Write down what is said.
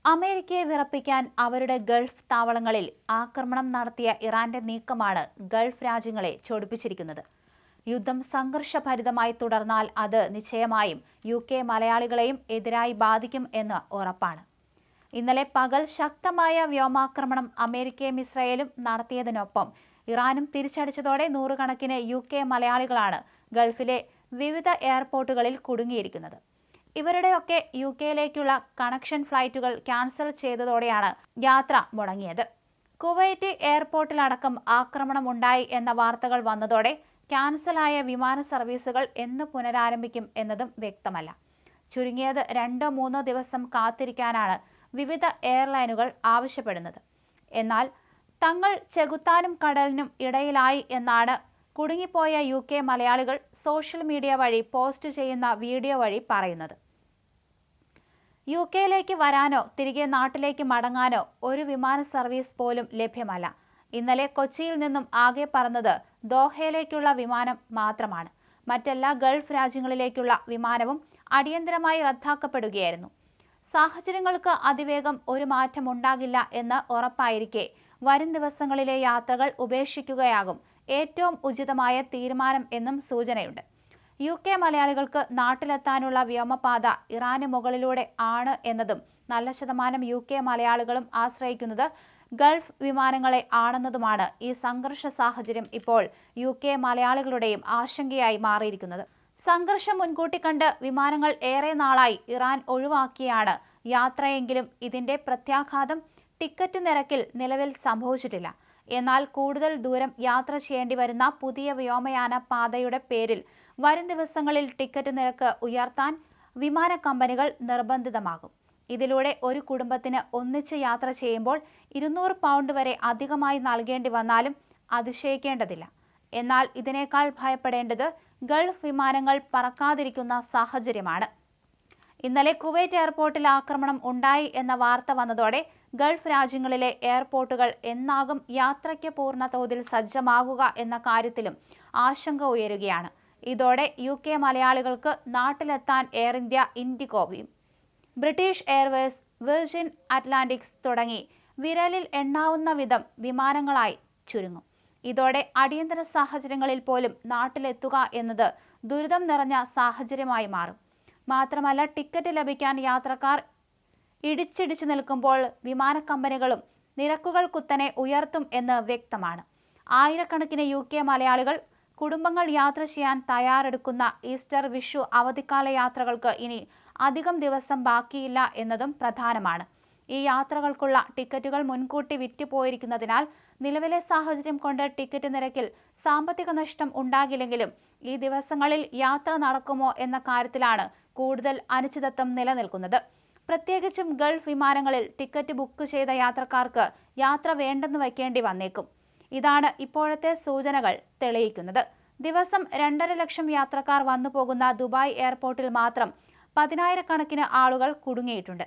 അമേരിക്കയെ വിറപ്പിക്കാൻ അവരുടെ ഗൾഫ് താവളങ്ങളിൽ ആക്രമണം നടത്തിയ ഇറാന്റെ നീക്കമാണ് ഗൾഫ് രാജ്യങ്ങളെ ചൊടിപ്പിച്ചിരിക്കുന്നത്. യുദ്ധം സംഘർഷഭരിതമായി തുടർന്നാൽ അത് നിശ്ചയമായും UK മലയാളികളെയും എതിരായി ബാധിക്കും എന്ന് ഉറപ്പാണ്. ഇന്നലെ പകൽ ശക്തമായ വ്യോമാക്രമണം അമേരിക്കയും ഇസ്രായേലും നടത്തിയതിനൊപ്പം ഇറാനും തിരിച്ചടിച്ചതോടെ നൂറുകണക്കിന് UK മലയാളികളാണ് ഗൾഫിലെ വിവിധ എയർപോർട്ടുകളിൽ കുടുങ്ങിയിരിക്കുന്നത്. ഇവരുടെയൊക്കെ UKയിലേക്കുള്ള കണക്ഷൻ ഫ്ലൈറ്റുകൾ ക്യാൻസൽ ചെയ്തതോടെയാണ് യാത്ര മുടങ്ങിയത്. കുവൈറ്റ് എയർപോർട്ടിലടക്കം ആക്രമണം ഉണ്ടായി എന്ന വാർത്തകൾ വന്നതോടെ ക്യാൻസലായ വിമാന സർവീസുകൾ എന്ന് പുനരാരംഭിക്കും എന്നതും വ്യക്തമല്ല. ചുരുങ്ങിയത് 2-3 ദിവസം കാത്തിരിക്കാനാണ് വിവിധ എയർലൈനുകൾ ആവശ്യപ്പെടുന്നത്. എന്നാൽ തങ്ങൾ ചെകുത്താനും കടലിനും ഇടയിലായി എന്നാണ് കുടുങ്ങിപ്പോയ UK മലയാളികൾ സോഷ്യൽ മീഡിയ വഴി പോസ്റ്റ് ചെയ്യുന്ന വീഡിയോ വഴി പറയുന്നത്. UKയിലേക്ക് വരാനോ തിരികെ നാട്ടിലേക്ക് മടങ്ങാനോ ഒരു വിമാന സർവീസ് പോലും ലഭ്യമല്ല. ഇന്നലെ കൊച്ചിയിൽ നിന്നും ആകെ പറന്നത് ദോഹയിലേക്കുള്ള വിമാനം മാത്രമാണ്. മറ്റെല്ലാ ഗൾഫ് രാജ്യങ്ങളിലേക്കുള്ള വിമാനവും അടിയന്തരമായി റദ്ദാക്കപ്പെടുകയായിരുന്നു. സാഹചര്യങ്ങൾക്ക് അതിവേഗം ഒരു മാറ്റം ഉണ്ടാകില്ല എന്ന് ഉറപ്പായിരിക്കെ വരും ദിവസങ്ങളിലെ യാത്രകൾ ഉപേക്ഷിക്കുകയാകും ഏറ്റവും ഉചിതമായ തീരുമാനം എന്നും സൂചനയുണ്ട്. UK മലയാളികൾക്ക് നാട്ടിലെത്താനുള്ള വ്യോമപാത ഇറാന് മുകളിലൂടെ ആണ് എന്നതും നല്ല ശതമാനം UK മലയാളികളും ആശ്രയിക്കുന്നത് ഗൾഫ് വിമാനങ്ങളെ ആണെന്നതുമാണ് ഈ സംഘർഷ സാഹചര്യം ഇപ്പോൾ UK മലയാളികളുടെയും ആശങ്കയായി മാറിയിരിക്കുന്നത്. സംഘർഷം മുൻകൂട്ടി കണ്ട് വിമാനങ്ങൾ ഏറെ നാളായി ഇറാൻ ഒഴിവാക്കിയാണ് യാത്രയെങ്കിലും ഇതിന്റെ പ്രത്യാഘാതം ടിക്കറ്റ് നിരക്കിൽ നിലവിൽ സംഭവിച്ചിട്ടില്ല. എന്നാൽ കൂടുതൽ ദൂരം യാത്ര ചെയ്യേണ്ടി വരുന്ന പുതിയ വ്യോമയാന പാതയുടെ പേരിൽ വരും ദിവസങ്ങളിൽ ടിക്കറ്റ് നിരക്ക് ഉയർത്താൻ വിമാന കമ്പനികൾ നിർബന്ധിതമാകും. ഇതിലൂടെ ഒരു കുടുംബത്തിന് ഒന്നിച്ച് യാത്ര ചെയ്യുമ്പോൾ 200 പൗണ്ട് വരെ അധികമായി നൽകേണ്ടി വന്നാലും അതിശയിക്കേണ്ടതില്ല. എന്നാൽ ഇതിനേക്കാൾ ഭയപ്പെടേണ്ടത് ഗൾഫ് വിമാനങ്ങൾ പറക്കാതിരിക്കുന്ന സാഹചര്യമാണ്. ഇന്നലെ കുവൈറ്റ് എയർപോർട്ടിൽ ആക്രമണം ഉണ്ടായി എന്ന വാർത്ത വന്നതോടെ ഗൾഫ് രാജ്യങ്ങളിലെ എയർപോർട്ടുകൾ എന്നാകും യാത്രയ്ക്ക് പൂർണ്ണ തോതിൽ സജ്ജമാകുക എന്ന കാര്യത്തിലും ആശങ്ക ഉയരുകയാണ്. ഇതോടെ UK മലയാളികൾക്ക് നാട്ടിലെത്താൻ എയർ ഇന്ത്യ, ഇൻഡിഗോയും ബ്രിട്ടീഷ് എയർവേസ്, വിർജിൻ അറ്റ്ലാന്റിക്സ് തുടങ്ങി വിരലിൽ എണ്ണാവുന്ന വിധം വിമാനങ്ങളായി ചുരുങ്ങും. ഇതോടെ അടിയന്തര സാഹചര്യങ്ങളിൽ പോലും നാട്ടിലെത്തുക എന്നത് ദുരിതം നിറഞ്ഞ സാഹചര്യമായി മാറും. മാത്രമല്ല, ടിക്കറ്റ് ലഭിക്കാൻ യാത്രക്കാർ ഇടിച്ചിടിച്ചു നിൽക്കുമ്പോൾ വിമാന കമ്പനികളും നിരക്കുകൾ കുത്തനെ ഉയർത്തും എന്ന് വ്യക്തമാണ്. ആയിരക്കണക്കിന് UK മലയാളികൾ കുടുംബങ്ങൾ യാത്ര ചെയ്യാൻ തയ്യാറെടുക്കുന്ന ഈസ്റ്റർ, വിഷു അവധിക്കാല യാത്രകൾക്ക് ഇനി അധികം ദിവസം ബാക്കിയില്ല എന്നതും പ്രധാനമാണ്. ഈ യാത്രകൾക്കുള്ള ടിക്കറ്റുകൾ മുൻകൂട്ടി വിറ്റുപോയിരിക്കുന്നതിനാൽ നിലവിലെ സാഹചര്യം കൊണ്ട് ടിക്കറ്റ് നിരക്കിൽ സാമ്പത്തിക നഷ്ടം ഉണ്ടാകില്ലെങ്കിലും ഈ ദിവസങ്ങളിൽ യാത്ര നടക്കുമോ എന്ന കാര്യത്തിലാണ് കൂടുതൽ അനിശ്ചിതത്വം നിലനിൽക്കുന്നത്. പ്രത്യേകിച്ചും ഗൾഫ് വിമാനങ്ങളിൽ ടിക്കറ്റ് ബുക്ക് ചെയ്ത യാത്രക്കാർക്ക് യാത്ര വേണ്ടെന്ന് വയ്ക്കേണ്ടി വന്നേക്കും. ഇതാണ് ഇപ്പോഴത്തെ സൂചനകൾ തെളിയിക്കുന്നത്. ദിവസം 2.5 ലക്ഷം യാത്രക്കാർ വന്നു പോകുന്ന ദുബായ് എയർപോർട്ടിൽ മാത്രം 10,000 കണക്കിന് ആളുകൾ കുടുങ്ങിയിട്ടുണ്ട്.